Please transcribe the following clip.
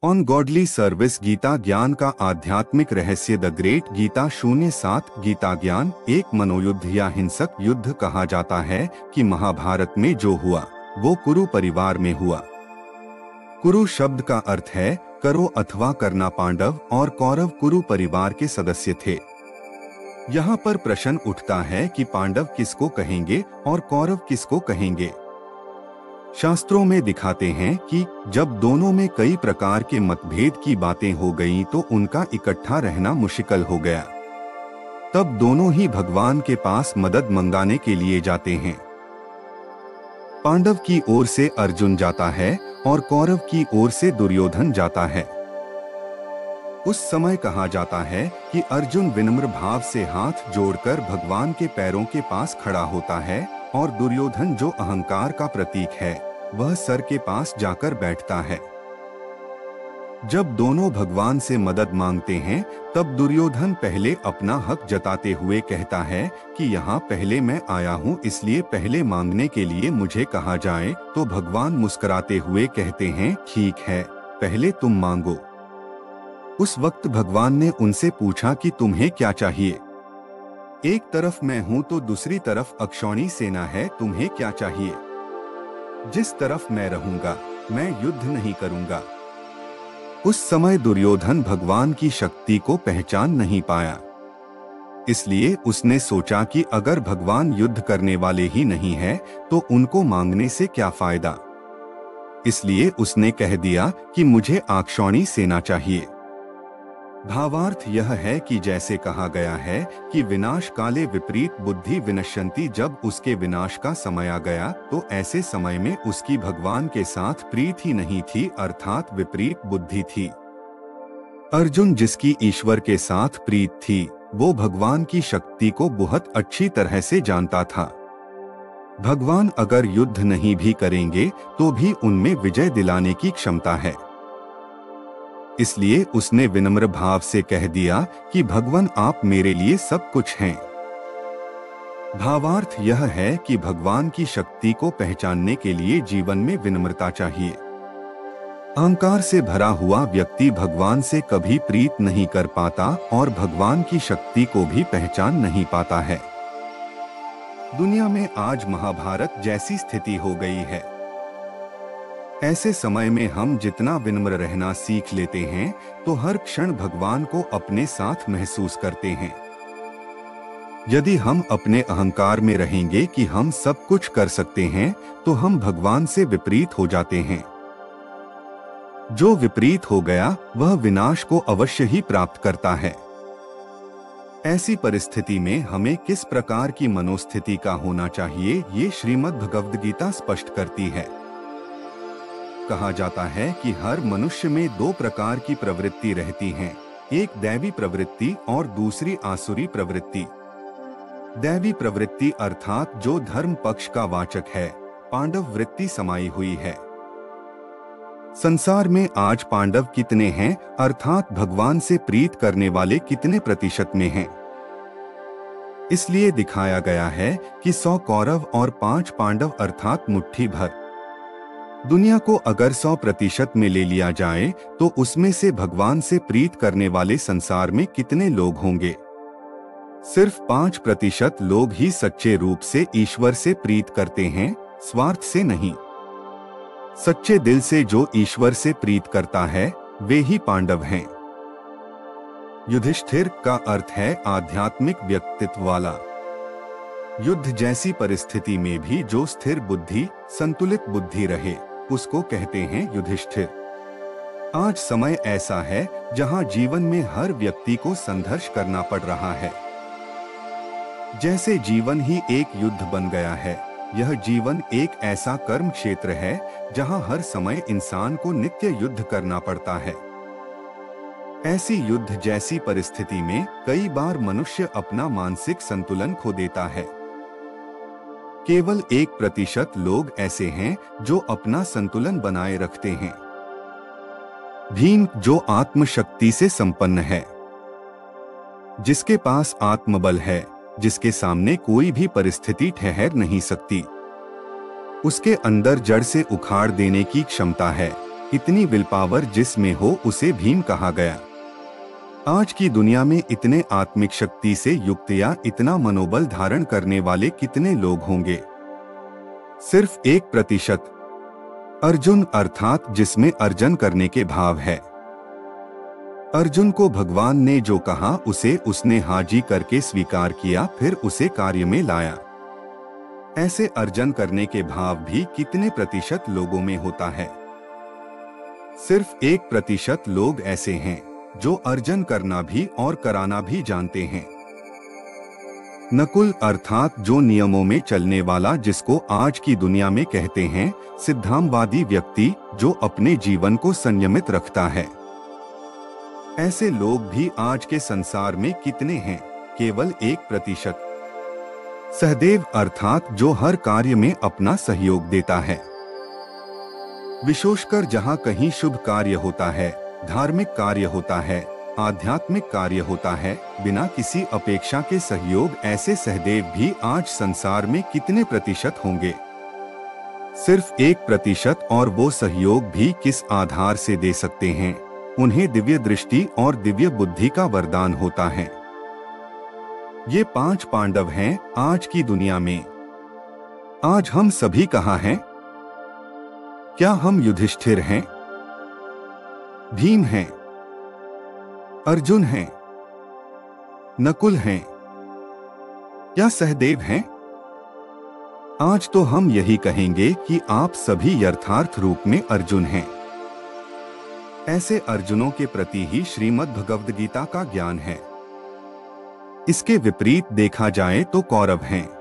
On godly service Gita ज्ञान का आध्यात्मिक रहस्य द ग्रेट गीता 07 गीता ज्ञान एक मनोयुद्ध या हिंसक युद्ध कहा जाता है कि महाभारत में जो हुआ वो कुरु परिवार में हुआ। कुरु शब्द का अर्थ है करो अथवा करना। पांडव और कौरव कुरु परिवार के सदस्य थे। यहाँ पर प्रश्न उठता है कि पांडव किसको कहेंगे और कौरव किसको कहेंगे। शास्त्रों में दिखाते हैं कि जब दोनों में कई प्रकार के मतभेद की बातें हो गईं तो उनका इकट्ठा रहना मुश्किल हो गया। तब दोनों ही भगवान के पास मदद मंगाने के लिए जाते हैं। पांडव की ओर से अर्जुन जाता है और कौरव की ओर से दुर्योधन जाता है। उस समय कहा जाता है कि अर्जुन विनम्र भाव से हाथ जोड़कर भगवान के पैरों के पास खड़ा होता है और दुर्योधन जो अहंकार का प्रतीक है वह सर के पास जाकर बैठता है। जब दोनों भगवान से मदद मांगते हैं तब दुर्योधन पहले अपना हक जताते हुए कहता है कि यहाँ पहले मैं आया हूँ, इसलिए पहले मांगने के लिए मुझे कहा जाए। तो भगवान मुस्कुराते हुए कहते हैं ठीक है, पहले तुम मांगो। उस वक्त भगवान ने उनसे पूछा कि तुम्हें क्या चाहिए। एक तरफ मैं हूँ तो दूसरी तरफ अक्षौणी सेना है, तुम्हें क्या चाहिए। जिस तरफ मैं रहूंगा मैं युद्ध नहीं करूंगा। उस समय दुर्योधन भगवान की शक्ति को पहचान नहीं पाया, इसलिए उसने सोचा कि अगर भगवान युद्ध करने वाले ही नहीं है तो उनको मांगने से क्या फायदा। इसलिए उसने कह दिया कि मुझे अक्षौणी सेना चाहिए। भावार्थ यह है कि जैसे कहा गया है कि विनाश काले विपरीत बुद्धि विनश्यन्ति, जब उसके विनाश का समय आ गया तो ऐसे समय में उसकी भगवान के साथ प्रीत ही नहीं थी, अर्थात विपरीत बुद्धि थी। अर्जुन जिसकी ईश्वर के साथ प्रीत थी वो भगवान की शक्ति को बहुत अच्छी तरह से जानता था। भगवान अगर युद्ध नहीं भी करेंगे तो भी उनमें विजय दिलाने की क्षमता है। इसलिए उसने विनम्र भाव से कह दिया कि भगवान आप मेरे लिए सब कुछ हैं। भावार्थ यह है कि भगवान की शक्ति को पहचानने के लिए जीवन में विनम्रता चाहिए। अहंकार से भरा हुआ व्यक्ति भगवान से कभी प्रीत नहीं कर पाता और भगवान की शक्ति को भी पहचान नहीं पाता है। दुनिया में आज महाभारत जैसी स्थिति हो गई है। ऐसे समय में हम जितना विनम्र रहना सीख लेते हैं तो हर क्षण भगवान को अपने साथ महसूस करते हैं। यदि हम अपने अहंकार में रहेंगे कि हम सब कुछ कर सकते हैं तो हम भगवान से विपरीत हो जाते हैं। जो विपरीत हो गया वह विनाश को अवश्य ही प्राप्त करता है। ऐसी परिस्थिति में हमें किस प्रकार की मनोस्थिति का होना चाहिए ये श्रीमद् भगवद गीता स्पष्ट करती है। कहा जाता है कि हर मनुष्य में दो प्रकार की प्रवृत्ति रहती हैं, एक दैवी प्रवृत्ति और दूसरी आसुरी प्रवृत्ति। दैवी प्रवृत्ति अर्थात जो धर्म पक्ष का वाचक है, पांडव वृत्ति समाई हुई है। संसार में आज पांडव कितने हैं अर्थात भगवान से प्रीत करने वाले कितने प्रतिशत में हैं। इसलिए दिखाया गया है कि 100 कौरव और 5 पांडव अर्थात मुट्ठी भर। दुनिया को अगर 100% में ले लिया जाए तो उसमें से भगवान से प्रीत करने वाले संसार में कितने लोग होंगे। सिर्फ 5% लोग ही सच्चे रूप से ईश्वर से प्रीत करते हैं, स्वार्थ से नहीं। सच्चे दिल से जो ईश्वर से प्रीत करता है वे ही पांडव हैं। युधिष्ठिर का अर्थ है आध्यात्मिक व्यक्तित्व वाला। युद्ध जैसी परिस्थिति में भी जो स्थिर बुद्धि, संतुलित बुद्धि रहे उसको कहते हैं युधिष्ठिर। आज समय ऐसा है जहां जीवन में हर व्यक्ति को संघर्ष करना पड़ रहा है। जैसे जीवन ही एक युद्ध बन गया है, यह जीवन एक ऐसा कर्म क्षेत्र है जहां हर समय इंसान को नित्य युद्ध करना पड़ता है। ऐसी युद्ध जैसी परिस्थिति में कई बार मनुष्य अपना मानसिक संतुलन खो देता है। केवल 1% लोग ऐसे हैं जो अपना संतुलन बनाए रखते हैं। भीम जो आत्मशक्ति से संपन्न है, जिसके पास आत्मबल है, जिसके सामने कोई भी परिस्थिति ठहर नहीं सकती, उसके अंदर जड़ से उखाड़ देने की क्षमता है, इतनी विल पावर जिसमें हो उसे भीम कहा गया। आज की दुनिया में इतने आत्मिक शक्ति से युक्त या इतना मनोबल धारण करने वाले कितने लोग होंगे? सिर्फ 1%। अर्जुन अर्थात जिसमें अर्जन करने के भाव है। अर्जुन को भगवान ने जो कहा उसे उसने हाजी करके स्वीकार किया, फिर उसे कार्य में लाया। ऐसे अर्जन करने के भाव भी कितने प्रतिशत लोगों में होता है? सिर्फ 1% लोग ऐसे हैं जो अर्जन करना भी और कराना भी जानते हैं। नकुल अर्थात जो नियमों में चलने वाला, जिसको आज की दुनिया में कहते हैं सिद्धांतवादी व्यक्ति, जो अपने जीवन को संयमित रखता है। ऐसे लोग भी आज के संसार में कितने हैं? केवल 1%। सहदेव अर्थात जो हर कार्य में अपना सहयोग देता है। विशेषकर जहाँ कहीं शुभ कार्य होता है, धार्मिक कार्य होता है, आध्यात्मिक कार्य होता है, बिना किसी अपेक्षा के सहयोग, ऐसे सहदेव भी आज संसार में कितने प्रतिशत होंगे? सिर्फ 1%। और वो सहयोग भी किस आधार से दे सकते हैं? उन्हें दिव्य दृष्टि और दिव्य बुद्धि का वरदान होता है। ये 5 पांडव हैं आज की दुनिया में। आज हम सभी कहाँ हैं? क्या हम युधिष्ठिर हैं, भीम हैं, अर्जुन हैं, नकुल हैं या सहदेव हैं? आज तो हम यही कहेंगे कि आप सभी यथार्थ रूप में अर्जुन हैं। ऐसे अर्जुनों के प्रति ही श्रीमद् भगवद गीता का ज्ञान है। इसके विपरीत देखा जाए तो कौरव हैं।